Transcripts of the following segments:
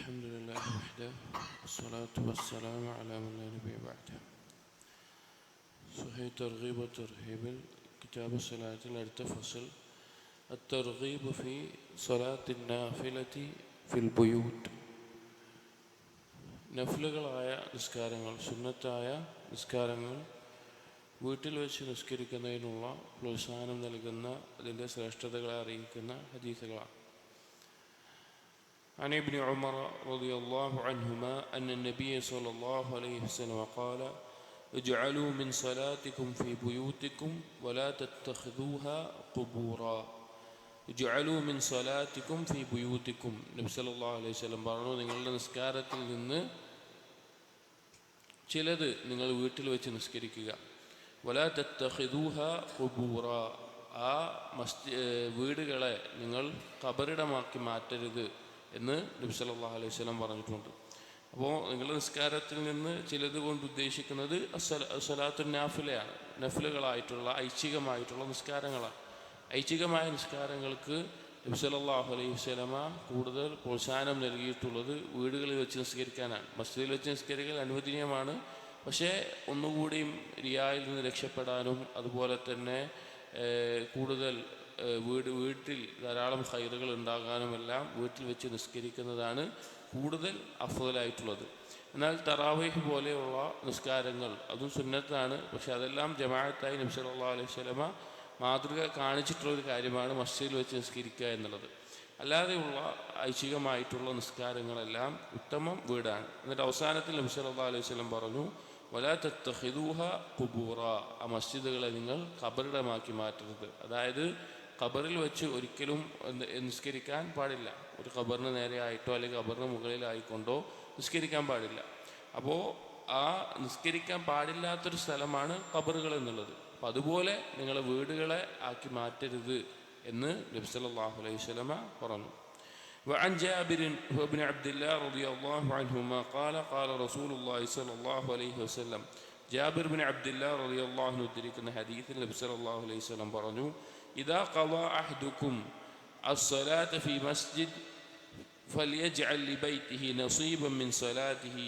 الحمد لله وحده والصلاة والسلام على من لا نبي بعده. صحيح ترغيب وترهيب كتاب الصلاة അടുത്ത ഫസൽ الترغيب في صلاة النافلة في البيوت. നഫ്ലുകളായ നിസ്കാരങ്ങൾ, സുന്നത്തായ നിസ്കാരങ്ങൾ വീട്ടിൽ വെച്ച് നിസ്കരിക്കുന്നതിനുള്ള പ്രോത്സാഹനം നൽകുന്ന അതിൻ്റെ ശ്രേഷ്ഠതകളെ അറിയിക്കുന്ന ഹദീസുകളാണ്. عن ابن عمر رضي الله عنهما أن النبي صلى الله عليه وسلم قال اجعلوا من صلاتكم في بيوتكم ولا تتخذوها قبورا. اجعلوا من صلاتكم في بيوتكم. നബി സല്ലല്ലാഹു അലൈഹി വസല്ലം പറഞ്ഞു, നിങ്ങളുടെ നിസ്കാരത്തിൽ നിന്ന് ചിലത് നിങ്ങൾ വീട്ടിൽ വെച്ച് നിസ്കരിക്കുക. വലാ തത്തഖിദൂഹ ഖുബൂറ. ആ വീടുകളെ നിങ്ങൾ ഖബറിടമാക്കി മാറ്റരുത് എന്ന് നബി സല്ലല്ലാഹു അലൈഹി വസല്ലം പറഞ്ഞിട്ടുണ്ട്. അപ്പോൾ നിങ്ങളുടെ നിസ്കാരത്തിൽ നിന്ന് ചിലത് കൊണ്ട് ഉദ്ദേശിക്കുന്നത് സ്വലാത്തു നാഫിലയാണ്. നഫിലുകളായിട്ടുള്ള ഐച്ഛികമായിട്ടുള്ള നിസ്കാരങ്ങളാണ്. ഐച്ഛികമായ നിസ്കാരങ്ങൾക്ക് നബി സല്ലല്ലാഹു അലൈഹി വസല്ലമ കൂടുതൽ പ്രോത്സാഹനം നൽകിയിട്ടുള്ളത് വീടുകളിൽ വെച്ച് നിസ്കരിക്കാനാണ്. മസ്ജിദിൽ വെച്ച് നിസ്കരിക്കൽ അനുവദനീയമാണ്. പക്ഷേ ഒന്നുകൂടിയും റിയായിൽ നിന്ന് രക്ഷപ്പെടാനും അതുപോലെ തന്നെ കൂടുതൽ വീട്ടിൽ ധാരാളം ഖൈറുകൾ ഉണ്ടാകാനുമെല്ലാം വീട്ടിൽ വെച്ച് നിസ്കരിക്കുന്നതാണ് കൂടുതൽ അഫ്ളലായിട്ടുള്ളത്. എന്നാൽ തറാവീഹ് പോലെയുള്ള നിസ്കാരങ്ങൾ അതും സുന്നത്താണ്. പക്ഷെ അതെല്ലാം ജമാഅത്തായി നബി സല്ലല്ലാഹു അലൈഹി വസല്ലമ മാതൃക കാണിച്ചിട്ടുള്ളൊരു കാര്യമാണ് മസ്ജിദിൽ വെച്ച് നിസ്കരിക്കുക എന്നുള്ളത്. അല്ലാതെയുള്ള ഐച്ഛികമായിട്ടുള്ള നിസ്കാരങ്ങളെല്ലാം ഉത്തമം വീടാണ്. എന്നിട്ട് അവസാനത്തിൽ നബി സല്ലല്ലാഹു അലൈഹി വസല്ലം പറഞ്ഞു, വലാ തത്തഖിദൂഹ ഖുബൂറ. ആ മസ്ജിദുകളെ നിങ്ങൾ ഖബറിടമാക്കി മാറ്റരുത്. അതായത് ഖബറിൽ വെച്ച് ഒരിക്കലും നിസ്കരിക്കാൻ പാടില്ല. ഒരു ഖബറിന് നേരെ ആയിട്ടോ അല്ലെങ്കിൽ ഖബറിന് മുകളിലായിക്കൊണ്ടോ നിസ്കരിക്കാൻ പാടില്ല. അപ്പോൾ ആ നിസ്കരിക്കാൻ പാടില്ലാത്തൊരു സ്ഥലമാണ് ഖബറുകൾ എന്നുള്ളത്. അപ്പം അതുപോലെ നിങ്ങളെ വീടുകളെ ആക്കി മാറ്റരുത് എന്ന് നബി സല്ലല്ലാഹു അലൈഹി വസല്ലമ പറഞ്ഞു. وعن جابر بن عبد الله رضي الله عنهما قال قال رسول الله صلى الله عليه وسلم. ജാബിർ ബിൻ അബ്ദുല്ലാ റളിയല്ലാഹു അൻഹു ഉദ്ധരിക്കുന്ന ഹദീസിൽ നബി സല്ലല്ലാഹു അലൈഹി വസല്ലം പറഞ്ഞു, ഇദാ ഖളാ അഹദുക്കും അസ്സലാത ഫീ മസ്ജിദ് ഫലിയജ്അൽ ലിബൈതിഹി നസീബൻ മിൻ സ്വലാതിഹി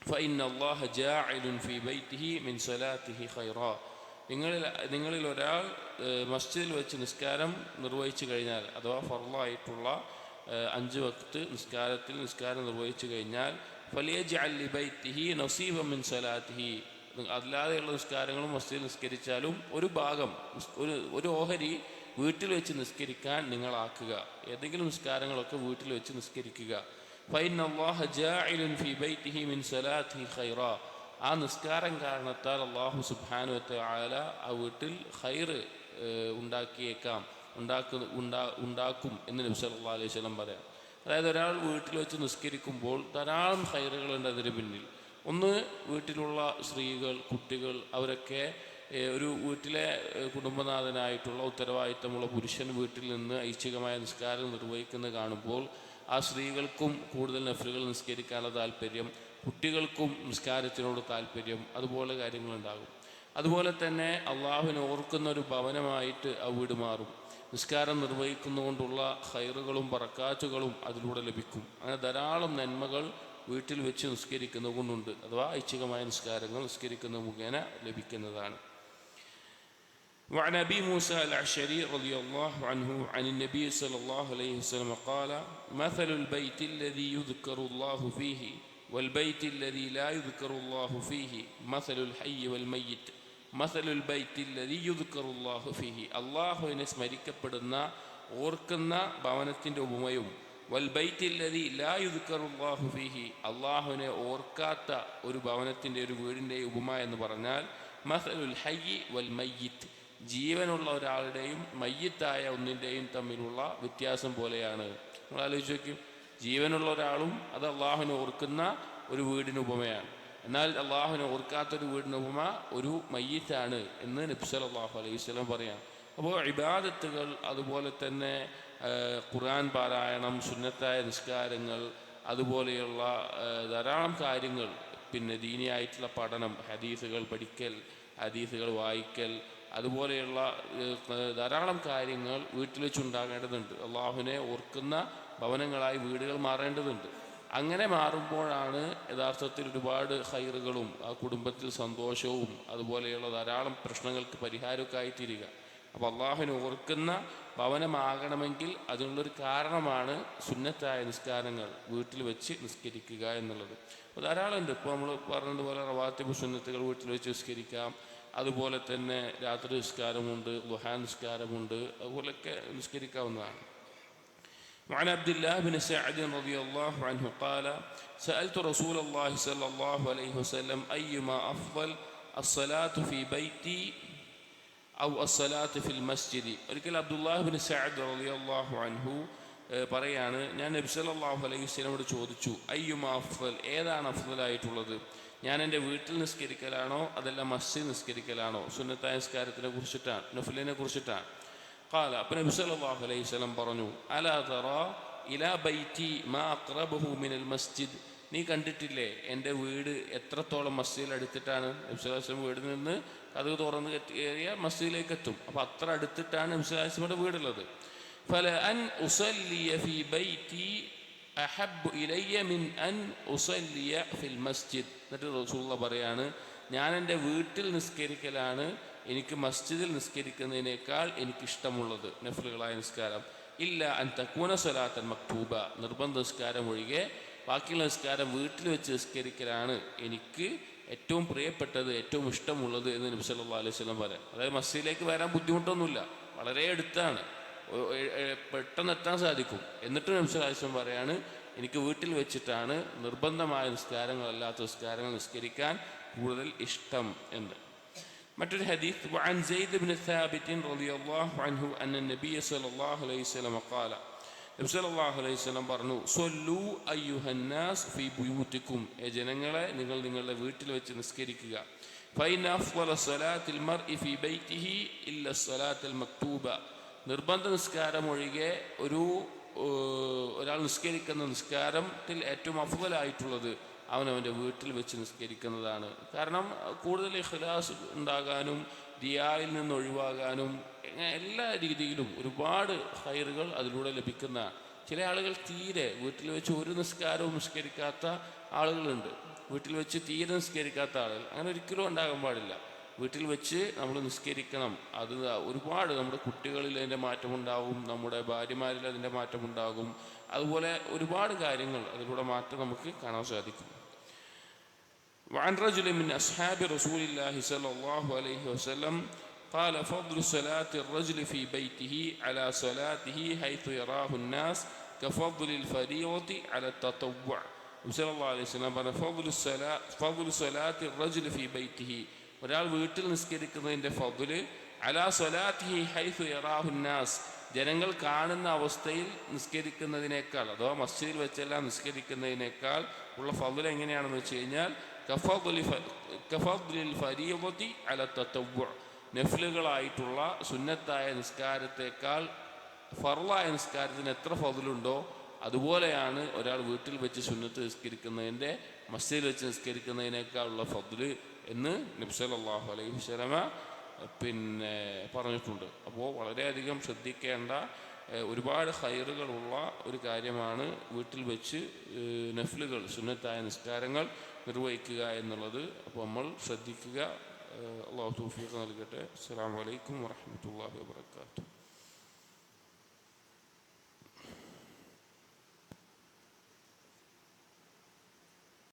ഫഇന്ന അല്ലാഹ ജാഇലുൻ ഫീ ബൈതിഹി മിൻ സ്വലാതിഹി ഖൈറാ. നിങ്ങളിൽ ഒരാൾ മസ്ജിദിൽ വെച്ച് നിസ്കാരം നിർവഹിച്ചു കഴിഞ്ഞാൽ, അഥവാ ഫർളായിട്ടുള്ള 5 വഖ്ത് നിസ്കാരം നിർവഹിച്ചു കഴിഞ്ഞാൽ ഫലിയജ്അൽ ലിബൈതിഹി നസീബൻ മിൻ സ്വലാതിഹി. അല്ലാതെയുള്ള നിസ്കാരങ്ങളും മസ്ജിദിൽ നിസ്കരിച്ചാലും ഒരു ഭാഗം, ഒരു ഓഹരി വീട്ടിൽ വെച്ച് നിസ്കരിക്കാൻ നിങ്ങളാക്കുക. ഏതെങ്കിലും നിസ്കാരങ്ങളൊക്കെ വീട്ടിൽ വെച്ച് നിസ്കരിക്കുക. ഫഇന്ന അല്ലാഹ ജാഇലുൻ ഫീ ബൈതിഹി മിൻ സ്വലാതിഹി ഖൈറാ. ആ നിസ്കാരം കാരണത്താൽ അല്ലാഹു സുബ്ഹാനഹു വ തആല ആ വീട്ടിൽ ഖൈർ ഉണ്ടാക്കും എന്ന് നബി സല്ലല്ലാഹു അലൈഹി വസല്ലം പറയാം. അതായത് ഒരാൾ വീട്ടിൽ വെച്ച് നിസ്കരിക്കുമ്പോൾ ധാരാളം ഖൈറുകളുണ്ട് അതിന് പിന്നിൽ. ഒന്ന്, വീട്ടിലുള്ള സ്ത്രീകൾ, കുട്ടികൾ, അവരൊക്കെ ഒരു വീട്ടിലെ കുടുംബനാഥനായിട്ടുള്ള ഉത്തരവാദിത്തമുള്ള പുരുഷൻ വീട്ടിൽ നിന്ന് ഐച്ഛികമായ നിസ്കാരം നിർവഹിക്കുന്നത് കാണുമ്പോൾ ആ സ്ത്രീകൾക്കും കൂടുതൽ നഫ്ലുകൾ നിസ്കരിക്കാനുള്ള താല്പര്യം, കുട്ടികൾക്കും നിസ്കാരത്തിനോട് താല്പര്യം, അതുപോലെ കാര്യങ്ങളുണ്ടാകും. അതുപോലെ തന്നെ അള്ളാഹുവിനെ ഓർക്കുന്ന ഒരു ഭവനമായിട്ട് ആ വീട് മാറും. നിസ്കാരം നിർവഹിക്കുന്നതുകൊണ്ടുള്ള ഖൈറുകളും ബറക്കാറ്റുകളും അതിലൂടെ ലഭിക്കും. അങ്ങനെ ധാരാളം നന്മകൾ വീട്ടിൽ വെച്ച് നിസ്കരിക്കുന്നത് കൊണ്ടുണ്ട്. അഥവാ ഐച്ഛികമായ നിസ്കാരങ്ങൾ നിസ്കരിക്കുന്ന മുഖേന ലഭിക്കുന്നതാണ്. وعن أبي موسى الأشعري رضي الله عنه عن النبي صلى الله عليه وسلم قال مثل البيت الذي يذكر الله فيه والبيت الذي لا يذكر الله فيه مثل الحي والميت مثل البيت الذي يذكر الله فيه. അല്ലാഹുവിനെ സ്മരിക്കപ്പെടുന്ന ഓർക്കുന്ന ഭവനത്തിൻ്റെ ഉപമയും വൽബൈത്തിൽ ലദീ ലാ യുദ്കറുല്ലാഹു ഫീഹി, അള്ളാഹുവിനെ ഓർക്കാത്ത ഒരു ഭവനത്തിൻ്റെ, ഒരു വീടിൻ്റെ ഉപമ എന്ന് പറഞ്ഞാൽ മസലുൽ ഹയ്യി വൽ മയ്യിത്ത്, ജീവനുള്ള ഒരാളുടെയും മയ്യിത്തായ ഒന്നിൻ്റെയും തമ്മിലുള്ള വ്യത്യാസം പോലെയാണ്. നിങ്ങൾ ആലോചിച്ച് നോക്കും, ജീവനുള്ള ഒരാളും അത് അള്ളാഹുവിനെ ഓർക്കുന്ന ഒരു വീടിന് ഉപമയാണ്. എന്നാൽ അള്ളാഹുവിനെ ഓർക്കാത്തൊരു വീടിന് ഉപമ ഒരു മയ്യിത്താണ് എന്ന് നബി സല്ലല്ലാഹു അലൈഹി വസല്ലം പറയാം. അപ്പോൾ ഇബാദത്തുകൾ, അതുപോലെ തന്നെ ഖുർആൻ പാരായണം, സുന്നത്തായ നിസ്കാരങ്ങൾ, അതുപോലെയുള്ള ധാരാളം കാര്യങ്ങൾ, പിന്നെ ദീനിയായിട്ടുള്ള പഠനം, ഹദീസുകൾ പഠിക്കൽ, ഹദീസുകൾ വായിക്കൽ, അതുപോലെയുള്ള ധാരാളം കാര്യങ്ങൾ വീട്ടിൽ വെച്ചുണ്ടാകേണ്ടതുണ്ട്. അള്ളാഹുവിനെ ഓർക്കുന്ന ഭവനങ്ങളായി വീടുകൾ മാറേണ്ടതുണ്ട്. അങ്ങനെ മാറുമ്പോഴാണ് യഥാർത്ഥത്തിൽ ഒരുപാട് ഖൈറുകളും ആ കുടുംബത്തിൽ സന്തോഷവും അതുപോലെയുള്ള ധാരാളം പ്രശ്നങ്ങൾക്ക് പരിഹാരമൊക്കെ ആയിത്തീരുക. അപ്പോൾ അള്ളാഹുവിനെ ഓർക്കുന്ന ഭവനമാകണമെങ്കിൽ അതിനുള്ളൊരു കാരണമാണ് സുന്നത്തായ നിസ്കാരങ്ങൾ വീട്ടിൽ വെച്ച് നിസ്കരിക്കുക എന്നുള്ളത്. അപ്പോൾ ധാരാളം ഉണ്ട്. ഇപ്പോൾ നമ്മൾ പറഞ്ഞതുപോലെ റവാത്തിബ് സുന്നത്തുകൾ വീട്ടിൽ വെച്ച് നിസ്കരിക്കാം. അതുപോലെ തന്നെ രാത്രി നിസ്കാരമുണ്ട്, ദുഹാ നിസ്കാരമുണ്ട്, അതുപോലെയൊക്കെ നിസ്കരിക്കാവുന്നതാണ്. وعن عبد الله بن سعد رضي الله عنه قال سألت رسول الله صلى الله عليه وسلم أيما أفضل الصلاة في بيتي أو الصلاة في المسجد. ഒരിക്കൽ അബ്ദുല്ലാഹ് ബിൻ സഅദ് റളിയല്ലാഹു അൻഹു പറയാണ്, ഞാൻ നബി സല്ലല്ലാഹു അലൈഹി വസല്ലമയോട് ചോദിച്ചു, അയ്യുമാ അഫ്ളൽ, ഏതാണ് അഫ്ളലായിട്ടുള്ളത്, ഞാൻ എൻ്റെ വീട്ടിൽ നിസ്കരിക്കലാണോ അതല്ല മസ്ജിദ് നിസ്കരിക്കലാണോ? സുന്നത്തായ നിസ്കാരത്തിനെ കുറിച്ചിട്ടാണ്, നഫ്ലിനെ കുറിച്ചിട്ടാണ്. ഖാല, അപ്പോൾ നബി സല്ലല്ലാഹു അലൈഹി വസല്ലം പറഞ്ഞു, അലാ തറാ ഇലാ ബൈതി മാ അഖ്റബഹു മിനൽ മസ്ജിദ്, നീ കണ്ടിട്ടില്ലേ എൻ്റെ വീട് എത്രത്തോളം മസ്ജിദിൽ അടുത്തിട്ടാണ്? നബി സല്ലല്ലാഹു അലൈഹി വസല്ലം വീടിൽ നിന്ന് കതക് തുറന്ന് കയറിയ മസ്ജിദിലേക്ക് എത്തും. അപ്പോൾ അത്ര അടുത്തിട്ടാണ് നബി സല്ലല്ലാഹു അലൈഹി വസല്ലമയുടെ വീടുള്ളത്. ഫല അൻ ഉസല്ലിയ ഫീ ബൈതി അഹബ്ബു ഇലയ്യ മിൻ അൻ ഉസല്ലിയ ഫിൽ മസ്ജിദ്. എന്നിട്ട് റസൂലുള്ളാഹി പറയാണ്, ഞാൻ എൻ്റെ വീട്ടിൽ നിസ്കരിക്കലാണ് എനിക്ക് മസ്ജിദിൽ നിസ്കരിക്കുന്നതിനേക്കാൾ എനിക്കിഷ്ടമുള്ളത് നഫ്ലുകളായ നിസ്കാരം. ഇല്ല അൻ തകൂന സ്വലാത്തൻ മക്തൂബ, നിർബന്ധ നിസ്കാരം ഒഴികെ ബാക്കിയുള്ള നിസ്കാരം വീട്ടിൽ വെച്ച് നിസ്കരിക്കലാണ് എനിക്ക് ഏറ്റവും പ്രിയപ്പെട്ടത്, ഏറ്റവും ഇഷ്ടമുള്ളത് എന്ന് നബി സല്ലല്ലാഹു അലൈഹി വസല്ലം പറയാം. അതായത് മസ്ജിദിലേക്ക് വരാൻ ബുദ്ധിമുട്ടൊന്നുമില്ല, വളരെ അടുത്താണ്, പെട്ടെന്ന് എത്താൻ സാധിക്കും. എന്നിട്ട് നബി സല്ലല്ലാഹു അലൈഹി വസല്ലം പറയാണ്, എനിക്ക് വീട്ടിൽ വെച്ചിട്ടാണ് നിർബന്ധമായ നിസ്കാരങ്ങളല്ലാത്ത നിസ്കാരങ്ങൾ നിസ്കരിക്കാൻ കൂടുതൽ ഇഷ്ടം എന്ന്. മറ്റൊരു ഹദീസ്, وعن زيد بن ثابت رضي الله عنه أن النبي صلى الله عليه وسلم قال, നബി സല്ലല്ലാഹു അലൈഹി വസല്ലം പറഞ്ഞു, സ്വല്ലു അയ്യുഹന്നാസ് ഫീ ബുയൂതിക്കും, ജനങ്ങളെ നിങ്ങൾ നിങ്ങളുടെ വീട്ടിൽ വെച്ച് നിസ്കരിക്കുക. ഫൈന അഫ്ളല സ്വലാത്തിൽ മർഇ ഫീ ബൈതിഹി ഇല്ല സ്വലാത്തുൽ മക്തൂബ, നിർബന്ധ നിസ്കാരം ഒഴികെ ഒരാൾ നിസ്കരിക്കുന്ന നിസ്കാരത്തിൽ ഏറ്റവും അഫ്ളലായിട്ടുള്ളത് അവനവൻ്റെ വീട്ടിൽ വെച്ച് നിസ്കരിക്കുന്നതാണ്. കാരണം കൂടുതൽ ഇഖ്ലാസ് ഉണ്ടാകാനും റിയായിൽ നിന്ന് ഒഴിവാകാനും എല്ലാ രീതിയിലും ഒരുപാട് ഖൈറുകൾ അതിലൂടെ ലഭിക്കുന്ന. ചില ആളുകൾ തീരെ വീട്ടിൽ വെച്ച് ഒരു നിസ്കാരവും നിസ്കരിക്കാത്ത ആളുകളുണ്ട്. വീട്ടിൽ വെച്ച് തീരെ നിസ്കരിക്കാത്ത ആളുകൾ, അങ്ങനെ ഒരിക്കലും ഉണ്ടാകാൻ പാടില്ല. വീട്ടിൽ വെച്ച് നമ്മൾ നിസ്കരിക്കണം. അത് ഒരുപാട് നമ്മുടെ കുട്ടികളിൽ അതിൻ്റെ മാറ്റമുണ്ടാകും, നമ്മുടെ ഭാര്യമാരിൽ അതിൻ്റെ മാറ്റമുണ്ടാകും. അതുപോലെ ഒരുപാട് കാര്യങ്ങൾ അതിലൂടെ മാറ്റം നമുക്ക് കാണാൻ സാധിക്കും. وعن رجل من أصحاب رسول الله صلى الله عليه وسلم قال فضل صلاة الرجل في بيته على صلاته حيث يراه الناس كفضل الفريضة على التطوع. صلى الله عليه وسلم قال فضل صلاة الرجل في بيته, ഒരാൾ വീട്ടിൽ നിസ്കരിക്കുന്നതിൻ്റെ ഫദ്ല് അലാ സ്വലാത്തിഹി ഹൈസു യറാഹുന്നാസ്, ജനങ്ങൾ കാണുന്ന അവസ്ഥയിൽ നിസ്കരിക്കുന്നതിനേക്കാൾ അഥവാ മസ്ജിദിൽ വെച്ചെല്ലാം നിസ്കരിക്കുന്നതിനേക്കാൾ ഉള്ള ഫദ്ല് എങ്ങനെയാണെന്ന് വെച്ച് കഴിഞ്ഞാൽ കഫദ്ലിൽ ഫരീദത്തി അല തതവ്വു, നഫ്ലുകളായിട്ടുള്ള സുന്നത്തായ നിസ്കാരത്തേക്കാൾ ഫർളായ നിസ്കാരത്തിന് എത്ര ഫദ്ലുണ്ടോ അതുപോലെയാണ് ഒരാൾ വീട്ടിൽ വെച്ച് സുന്നത്ത് നിസ്കരിക്കുന്നതിൻ്റെ മസ്ജിദിൽ വെച്ച് നിസ്കരിക്കുന്നതിനേക്കാളുള്ള ഫദ്ല് എന്ന് നബി സല്ലല്ലാഹു അലൈഹി വസല്ലമ പറഞ്ഞിട്ടുണ്ട്. അപ്പോൾ വളരെയധികം ശ്രദ്ധിക്കേണ്ട ഒരുപാട് ഖൈറുകളുള്ള ഒരു കാര്യമാണ് വീട്ടിൽ വെച്ച് നഫ്ലുകൾ സുന്നത്തായ നിസ്കാരങ്ങൾ നിർവഹിക്കുക എന്നുള്ളത്. അപ്പോൾ നമ്മൾ ശ്രദ്ധിക്കുക. അല്ലാഹു തൗഫീഖ് നൽകട്ടെ. അസ്സലാമു അലൈക്കും വറഹ്മത്തുള്ളാഹി വബറകാതുഹു.